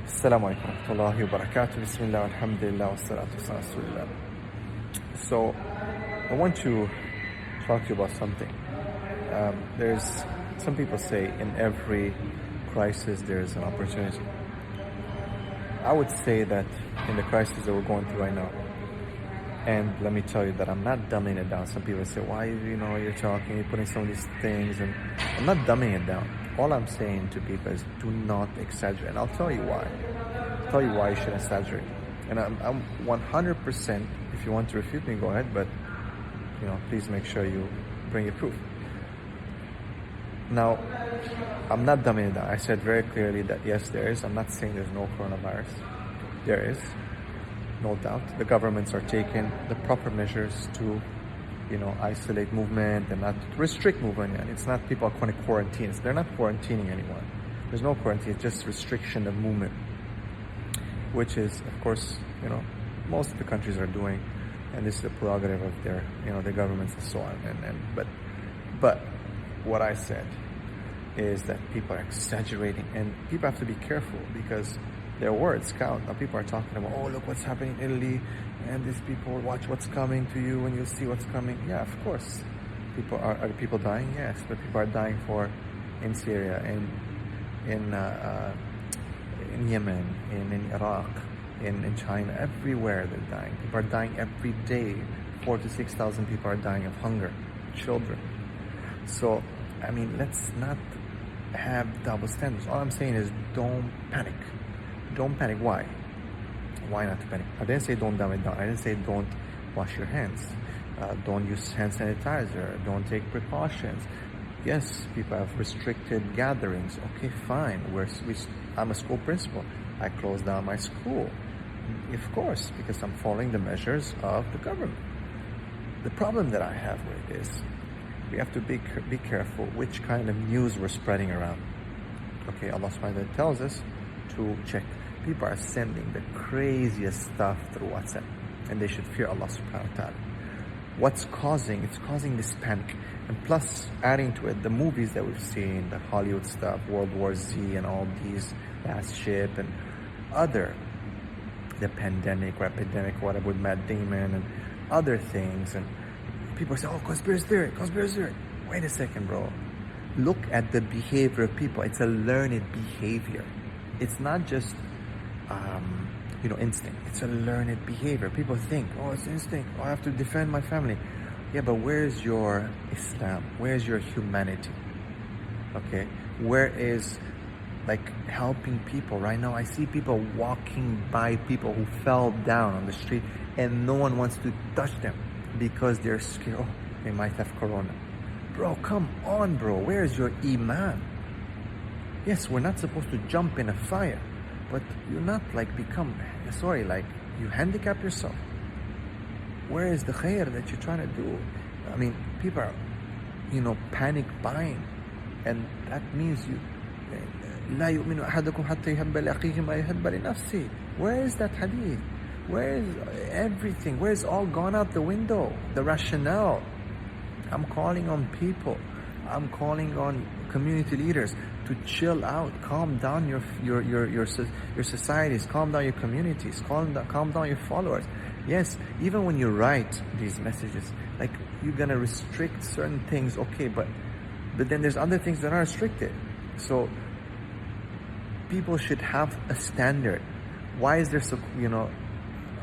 Assalamu alaikum warahmatullahi wabarakatuh. Bismillah, alhamdulillah, wassalatu wassalamu ala rasulillah. So, I want to talk to you about something. There's some people say in every crisis there's an opportunity. I would say that in the crisis that we're going through right now, and let me tell you that I'm not dumbing it down. Some people say, why, you're talking, you're putting some of these things, and I'm not dumbing it down. All I'm saying to people is do not exaggerate. And I'll tell you why. I'll tell you why you shouldn't exaggerate. And I'm 100%, if you want to refute me, go ahead, but, please make sure you bring your proof. Now, I'm not dumbing it down. I said very clearly that yes, there is. I'm not saying there's no coronavirus. There is. No doubt. The governments are taking the proper measures to, isolate movement and not restrict movement. And it's not people are going to quarantine. They're not quarantining anyone. There's no quarantine. It's just restriction of movement, which is, of course, most of the countries are doing, and this is the prerogative of their, their governments and so on. But what I said is that people are exaggerating, and people have to be careful because their words count. Now people are talking about, oh, look what's happening in Italy, and these people watch what's coming to you, and you'll see what's coming. Yeah, of course. Are people dying? Yes, but people are dying in Syria, in Yemen, in Iraq, in China, everywhere they're dying. People are dying every day. 4,000 to 6,000 people are dying of hunger, children. So, let's not have double standards. All I'm saying is don't panic. Don't panic. Why? Why not to panic? I didn't say don't dumb it down. I didn't say don't wash your hands. Don't use hand sanitizer. Don't take precautions. Yes, people have restricted gatherings. Okay, fine. I'm a school principal. I closed down my school. Of course, because I'm following the measures of the government. The problem that I have with it is we have to be careful which kind of news we're spreading around. Okay, Allah subhanahu wa ta'ala tells us to check. People are sending the craziest stuff through WhatsApp, and they should fear Allah subhanahu wa ta'ala. It's causing this panic. And plus, adding to it, the movies that we've seen, the Hollywood stuff, World War Z and all these, Last Ship and the pandemic or epidemic, whatever, with Matt Damon and other things. And people say, oh, conspiracy theory. Wait a second, bro. Look at the behavior of people. It's a learned behavior. It's not just, instinct. It's a learned behavior. People think, oh, it's instinct. Oh, I have to defend my family. Yeah, but where's your Islam? Where's your humanity? Okay? Where is, helping people? Right now, I see people walking by people who fell down on the street, and no one wants to touch them because they're scared. Oh, they might have corona. Bro, come on, bro. Where's your iman? Yes, we're not supposed to jump in a fire, but you're not you handicap yourself. Where is the khair that you're trying to do? People are, panic buying, and that means لا يؤمن أحدكم حتى يحب لأخيه ما يحب لنفسه. Where is that hadith? Where is everything? Where is all gone out the window? The rationale. I'm calling on people. I'm calling on community leaders to chill out, calm down your societies, calm down your communities, calm down your followers. Yes, even when you write these messages, you're gonna restrict certain things, okay, but then there's other things that are restricted. So people should have a standard. Why is there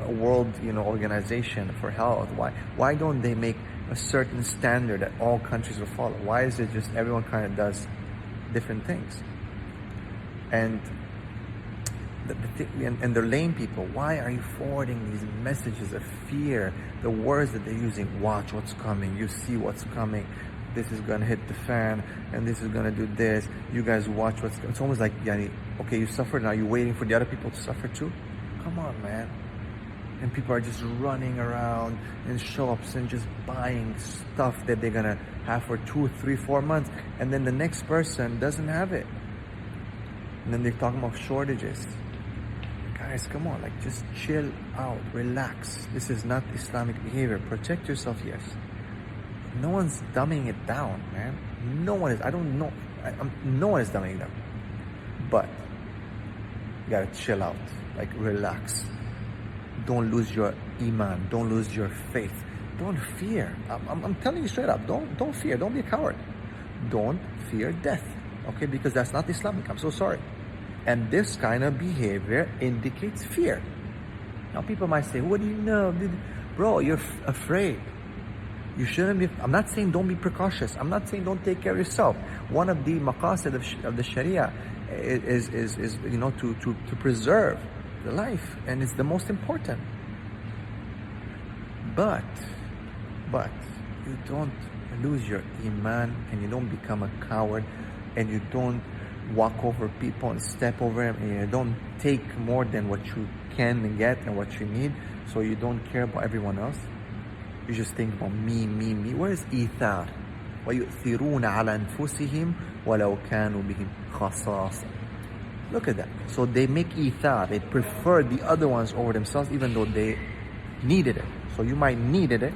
a world organization for health? Why don't they make a certain standard that all countries will follow? Why is it just everyone kind of does different things? And and they're lame people. Why are you forwarding these messages of fear? The words that they're using, watch what's coming, you see what's coming, this is gonna hit the fan, and this is gonna do this, you guys watch what's coming. It's almost like, okay, you suffered, now you're waiting for the other people to suffer too? Come on, man. And people are just running around in shops and just buying stuff that they're gonna have for 2, 3, 4 months, and then the next person doesn't have it. And then they're talking about shortages. Guys, come on, just chill out, relax. This is not Islamic behavior. Protect yourself, yes. No one's dumbing it down, man. No one is. No one is dumbing it down. But You gotta chill out, like relax. Don't lose your iman. Don't lose your faith. Don't fear. I'm telling you straight up. Don't fear. Don't be a coward. Don't fear death. Okay, because that's not Islamic. I'm so sorry. And this kind of behavior indicates fear. Now people might say, what do you know? Bro, you're afraid. You shouldn't be. I'm not saying don't be precautious. I'm not saying don't take care of yourself. One of the maqasid of the Sharia is to preserve the life, and it's the most important. But you don't lose your iman, and you don't become a coward, and you don't walk over people and step over them, and you don't take more than what you can get and what you need, so you don't care about everyone else. You just think about me. Where is إيثار? وَيُؤْثِرُونَ عَلَى أَنفُسِهِمْ وَلَوْ كَانُوا بِهِمْ خَصَاصًا. Look at that. So they make إيثار. They prefer the other ones over themselves, even though they needed it. So you might needed it.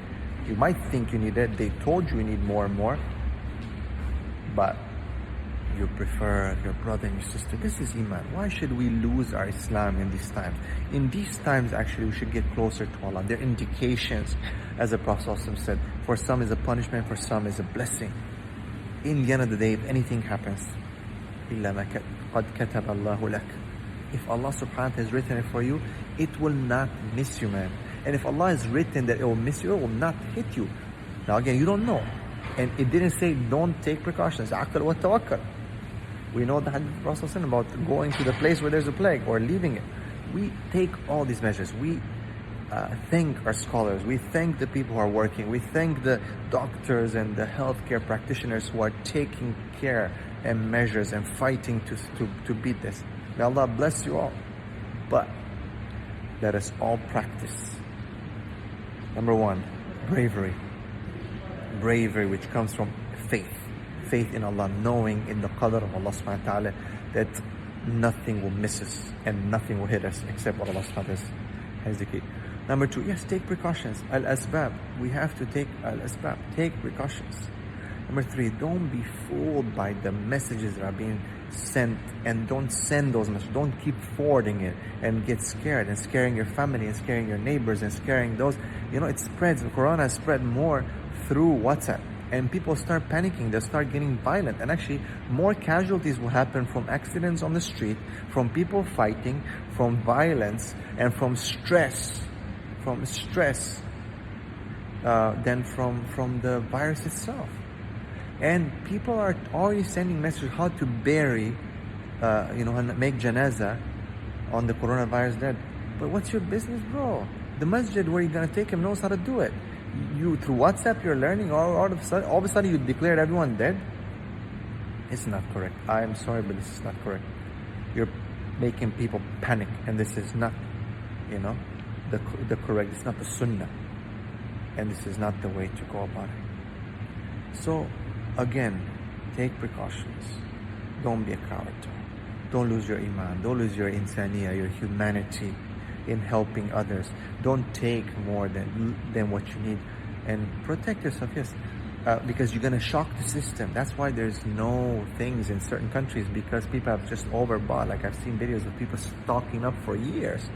You might think you need it. They told you need more and more. But you prefer your brother and your sister. This is iman. Why should we lose our Islam in these times? In these times, actually, we should get closer to Allah. There are indications, as the Prophet ﷺ said, for some is a punishment, for some is a blessing. In the end of the day, if anything happens, إِلَّا مَا قَدْ كَتَبَ اللَّهُ لَكَ. If Allah subhanahu wa ta'ala has written it for you, it will not miss you, man. And if Allah has written that it will miss you, it will not hit you. Now again, you don't know. And it didn't say don't take precautions. Aql wa tawakkal. We know the hadith of the Prophet ﷺ about going to the place where there's a plague or leaving it. We take all these measures. We thank our scholars. We thank the people who are working. We thank the doctors and the healthcare practitioners who are taking care and measures and fighting to beat this. May Allah bless you all. But let us all practice. Number one, bravery. Bravery which comes from faith. Faith in Allah, knowing in the qadr of Allah subhanahu wa ta'ala that nothing will miss us and nothing will hit us except what Allah subhanahu wa ta'ala has decreed. Number two, yes, take precautions. Al-asbab. We have to take al-asbab. Take precautions. Number three, don't be fooled by the messages that are being sent, and don't send those messages. Don't keep forwarding it and get scared and scaring your family and scaring your neighbors and scaring those. You know, it spreads. The Corona has spread more through WhatsApp. And people start panicking, they start getting violent. And actually, more casualties will happen from accidents on the street, from people fighting, from violence, and from stress. Than from the virus itself. And people are already sending messages how to bury, and make janaza on the coronavirus dead. But what's your business, bro? The masjid where you're going to take him knows how to do it. You, through WhatsApp, you're learning all of a sudden you declared everyone dead. It's not correct. I am sorry, but this is not correct. You're making people panic, and this is not, the correct. It's not the sunnah, and this is not the way to go about it. So, again, take precautions. Don't be a coward. Don't lose your iman. Don't lose your insaniya, your humanity in helping others. Don't take more than what you need, and protect yourself. Yes, because you're gonna shock the system. That's why there's no things in certain countries, because people have just overbought. Like I've seen videos of people stocking up for years.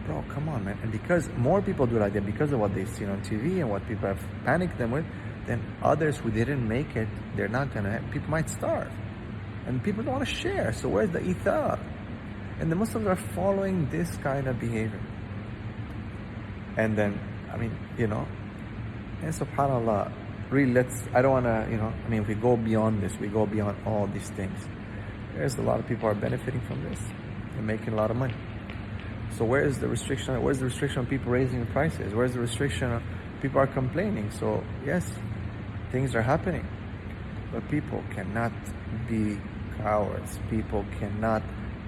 Bro, come on, man. And because more people do like that, because of what they've seen on TV and what people have panicked them with, then others who didn't make it, they're not gonna. People might starve, and people don't want to share. So where's the ithar? And the Muslims are following this kind of behavior. And then, and subhanAllah, really I don't want to, if we go beyond this, we go beyond all these things. There's a lot of people are benefiting from this. They're making a lot of money. So where is the restriction? Where's the restriction on people raising the prices? Where's the restriction on people are complaining? So yes, things are happening. But people cannot be cowards. People cannot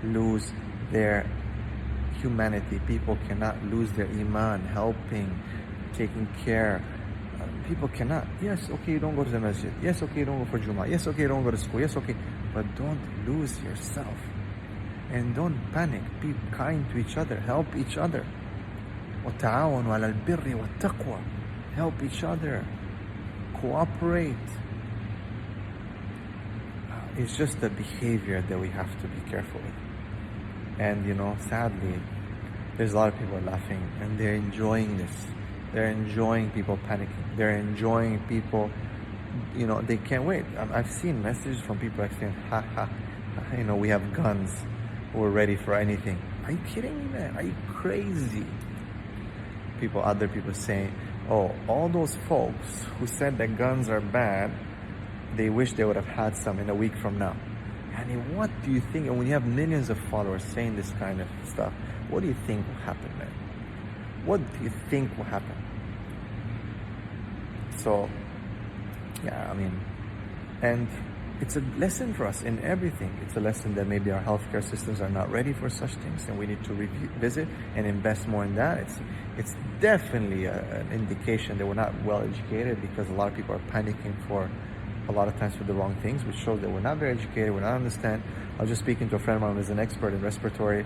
lose their humanity. People cannot lose their iman, helping, taking care. People cannot. Yes, okay, you don't go to the masjid. Yes, okay, you don't go for Jummah. Yes, okay, you don't go to school. Yes, okay. But don't lose yourself. And don't panic. Be kind to each other. Help each other. وَتَعَاوَنُوا عَلَى الْبِرِّ وَالتَّقْوَى. Help each other. Cooperate. It's just the behavior that we have to be careful with. And sadly, there's a lot of people laughing and they're enjoying this. They're enjoying people panicking. They're enjoying people, they can't wait. I've seen messages from people like saying, ha ha, we have guns. We're ready for anything. Are you kidding me, man? Are you crazy? Other people saying, oh, all those folks who said that guns are bad, they wish they would have had some in a week from now. I mean, what do you think? And when you have millions of followers saying this kind of stuff, what do you think will happen, man? What do you think will happen? So, yeah, and it's a lesson for us in everything. It's a lesson that maybe our healthcare systems are not ready for such things, and we need to revisit and invest more in that. It's definitely an indication that we're not well educated, because a lot of people are panicking for a lot of times for the wrong things, which shows that we're not very educated, we're not understand. I was just speaking to a friend of mine who's an expert in respiratory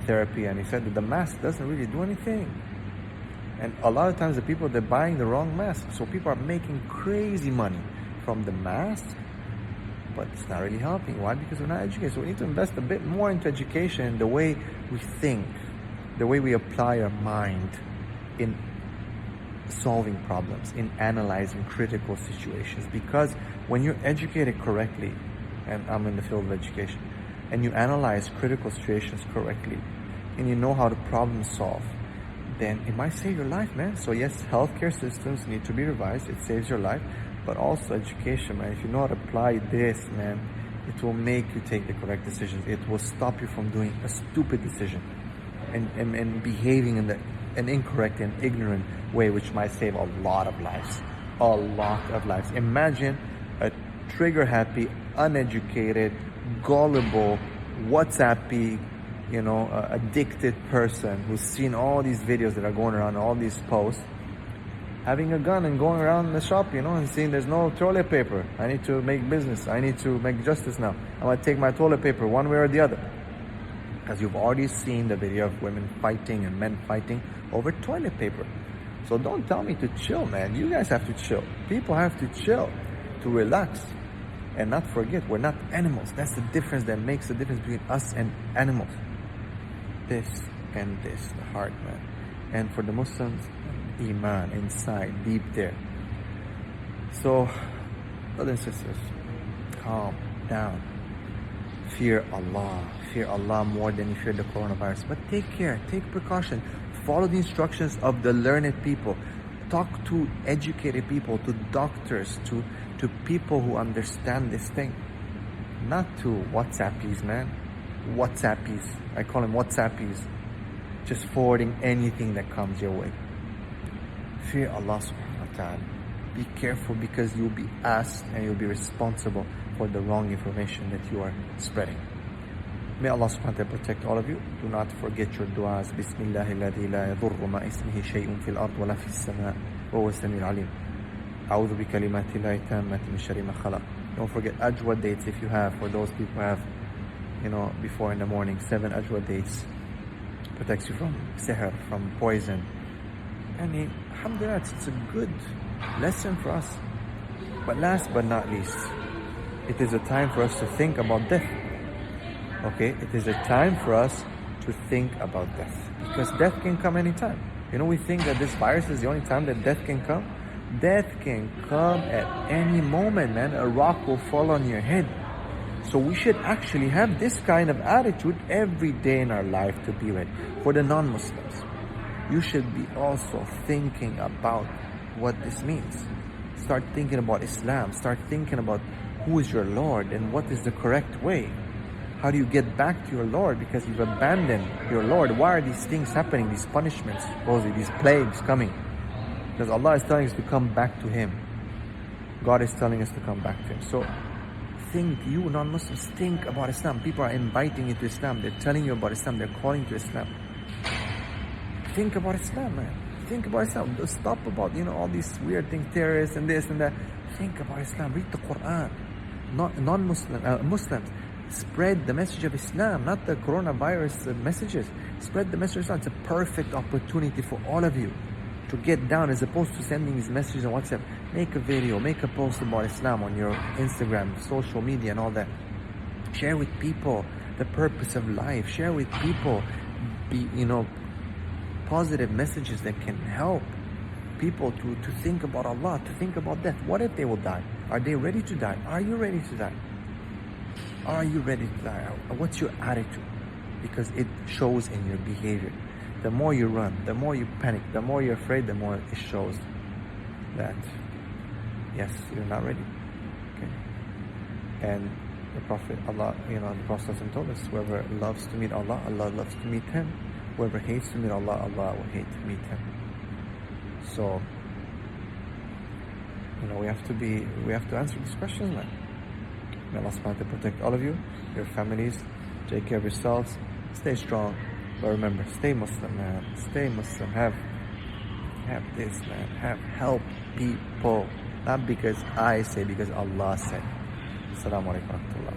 therapy, and he said that the mask doesn't really do anything. And a lot of times the people, they're buying the wrong mask. So people are making crazy money from the mask, but it's not really helping. Why? Because we're not educated. So we need to invest a bit more into education, the way we think, the way we apply our mind in solving problems, in analyzing critical situations. Because when you're educated correctly, and I'm in the field of education, and you analyze critical situations correctly, and you know how to problem solve, then it might save your life, man. So yes, healthcare systems need to be revised. It saves your life. But also education, man. If you know how to apply this, man, it will make you take the correct decisions. It will stop you from doing a stupid decision and behaving in an incorrect and ignorant way, which might save a lot of lives. A lot of lives. Imagine a trigger-happy, uneducated, gullible, WhatsAppy, addicted person who's seen all these videos that are going around, all these posts, having a gun and going around the shop, and seeing there's no toilet paper. I need to make business. I need to make justice now. I'm going to take my toilet paper one way or the other. Because you've already seen the video of women fighting and men fighting over toilet paper. So don't tell me to chill, man. You guys have to chill. People have to chill, to relax. And not forget, we're not animals. That's the difference that makes the difference between us and animals. This and this, the heart, man. And for the Muslims, Iman inside, deep there. So, brothers and sisters, calm down. Fear Allah more than you fear the coronavirus. But take care, take precaution. Follow the instructions of the learned people. Talk to educated people, to doctors, to people who understand this thing. Not to WhatsAppies, man. WhatsAppies. I call them WhatsAppies. Just forwarding anything that comes your way. Fear Allah subhanahu wa ta'ala. Be careful, because you'll be asked and you'll be responsible for the wrong information that you are spreading. May Allah subhanahu wa ta'ala protect all of you. Do not forget your du'as. Bismillahi alladhi la yadurru ma ismihi shay'un fil ard wa la fis sama' wa huwa as-sami'ul 'alim. A'udhu bi kalimati llahi tammati min sharri ma khalaq. Don't forget ajwa dates if you have. For those people who have, before in the morning, 7 ajwa dates. Protects you from sihr, from poison. Alhamdulillah, it's a good lesson for us. But last but not least, it is a time for us to think about death. Okay, it is a time for us to think about death, because death can come anytime. We think that this virus is the only time that death can come. Death can come at any moment, man. A rock will fall on your head. So we should actually have this kind of attitude every day in our life to be ready. For the non-Muslims, you should be also thinking about what this means. Start thinking about Islam. Start thinking about who is your Lord and what is the correct way. How do you get back to your Lord? Because you've abandoned your Lord. Why are these things happening? These punishments, supposedly, these plagues coming. Because Allah is telling us to come back to Him. God is telling us to come back to Him. So think, you non-Muslims, think about Islam. People are inviting you to Islam. They're telling you about Islam. They're calling you to Islam. Think about Islam, man. Think about Islam. Don't stop about, all these weird things, terrorists and this and that. Think about Islam. Read the Quran. Muslims, spread the message of Islam, not the coronavirus messages. Spread the message of Islam. It's a perfect opportunity for all of you to get down, as opposed to sending these messages on WhatsApp. Make a video, make a post about Islam on your Instagram, social media and all that. Share with people. the purpose of life. Share with people, positive messages that can help people to think about Allah, to think about death. What if they will die? Are they ready to die? Are you ready to die? Are you ready to die? What's your attitude? Because it shows in your behavior. The more you run, the more you panic, the more you're afraid, the more it shows that, yes, you're not ready. Okay? And the Prophet, the Prophet told us, whoever loves to meet Allah, Allah loves to meet him. Whoever hates to meet Allah, Allah will hate to meet him. So, we have to answer these questions, man. May Allah subhanahu wa ta'ala protect all of you, your families, take care of yourselves, stay strong, but remember, stay Muslim, man. Stay Muslim. Have this, man. Help people. Not because I say, because Allah said. Assalamu alaikum wa rahmatullah.